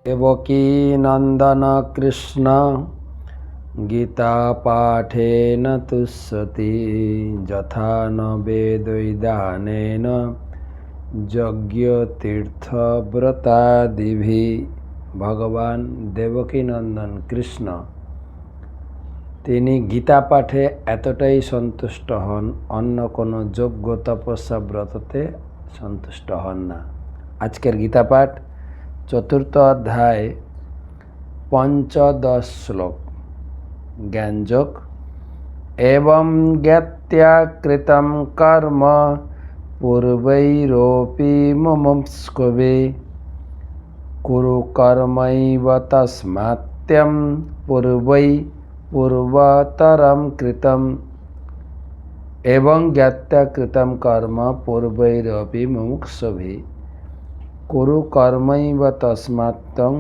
দেবকী নন্দন কৃষ্ণ গীতা পাঠেন তুষ্যতি যথা ন বেদৈদানেন যজ্ঞ তীর্থব্রতাদিভি। ভগবান দেবকী নন্দন কৃষ্ণ তিনি গীতা পাঠে এতটাই সন্তুষ্ট হন, অন্য কোনো যজ্ঞ তপস্যা ব্রততে সন্তুষ্ট হন না। আজকের গীতা পাঠ 4th অধ্যায় 15 শ্লোক জ্ঞানযোগ। এবং জ্ঞাত্যা কৃতম কর্ম পূর্বৈরপি মুমুক্ষুবে কুরু কর্মৈব তস্মাত্ত্যং পূর্বতরম কৃতম। এবং জ্ঞাত্যা কৃতম কর্ম পূর্বৈরপি মুমুক্ষুবে কুরু কর্মৈব তস্মাত্ত্যং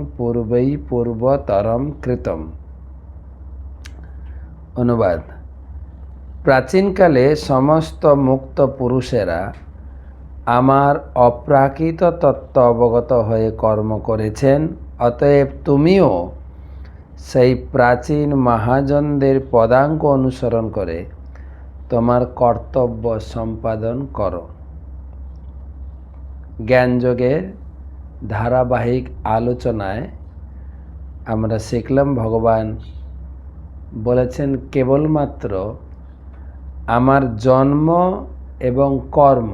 পূর্বতরম কৃতম। অনুবাদ: প্রাচীনকালে সমস্ত মুক্ত পুরুষেরা আমার অপ্রাকৃত তত্ত্ব অবগত হয়ে কর্ম করেছেন, অতএব তুমিও সেই প্রাচীন মহাজনদের পদাঙ্ক অনুসরণ করে তোমার কর্তব্য সম্পাদন করো। জ্ঞানযোগের ধারাবাহিক আলোচনায় আমরা শিখলাম ভগবান বলেছেন কেবলমাত্র আমার জন্ম এবং কর্ম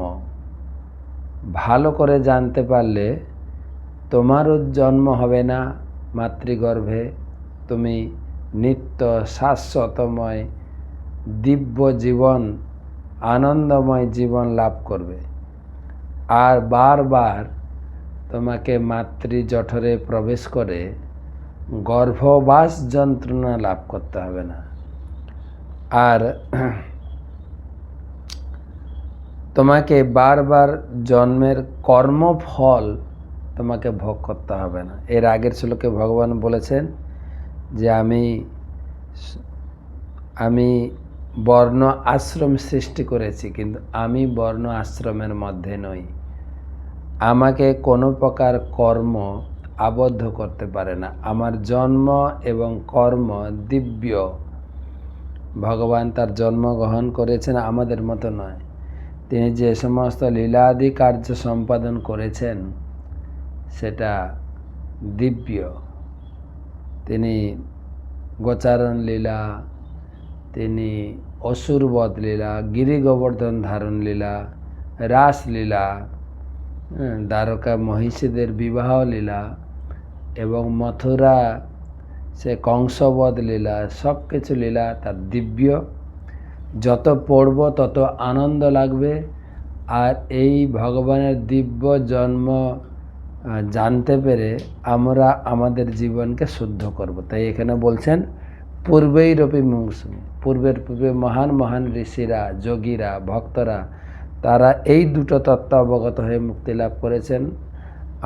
ভালো করে জানতে পারলে তোমারও জন্ম হবে না মাতৃগর্ভে, তুমি নিত্য শাশ্বতময় দিব্য জীবন, আনন্দময় জীবন লাভ করবে। আর বারবার তোমাকে মাতৃজঠরে প্রবেশ করে গর্ভবাস যন্ত্রণা লাভ করতে হবে না। আর তোমাকে বারবার জন্মের কর্মফল তোমাকে ভোগ করতে হবে না। এর আগের শ্লোকে ভগবান বলেছেন যে আমি বর্ণ আশ্রম সৃষ্টি করেছি, কিন্তু আমি বর্ণ আশ্রমের মধ্যে নই। আমাকে কোনো প্রকার কর্ম আবদ্ধ করতে পারে না। আমার জন্ম এবং কর্ম দিব্য। ভগবান তার জন্মগ্রহণ করেছেন আমাদের মতো নয়। তিনি যে সমস্ত লীলাদি কার্য সম্পাদন করেছেন সেটা দিব্য। তিনি গোচারণ লীলা, তিনি অসুরবধ লীলা, গিরি গোবর্ধন ধারণ লীলা, রাসলীলা, দ্বারকা মহিষীদের বিবাহ লীলা এবং মথুরা সে কংসবধ লীলা, সব কিছু লীলা তার দিব্য। যত পড়ব তত আনন্দ লাগবে। আর এই ভগবানের দিব্য জন্ম জানতে পেরে আমরা আমাদের জীবনকে শুদ্ধ করব। তাই এখানে বলছেন পূর্বৈরপি মুমুক্ষুবে, পূর্বে মহান মহান ঋষিরা, যোগীরা, ভক্তরা তারা এই দুটো তত্ত্ব অবগত হয়ে মুক্তি লাভ করেছেন।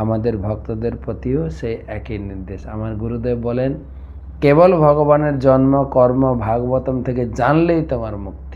আমাদের ভক্তদের প্রতিও সেই একই নির্দেশ। আমার গুরুদেব বলেন কেবল ভগবানের জন্ম কর্ম ভাগবতম থেকে জানলেই তোমার মুক্তি।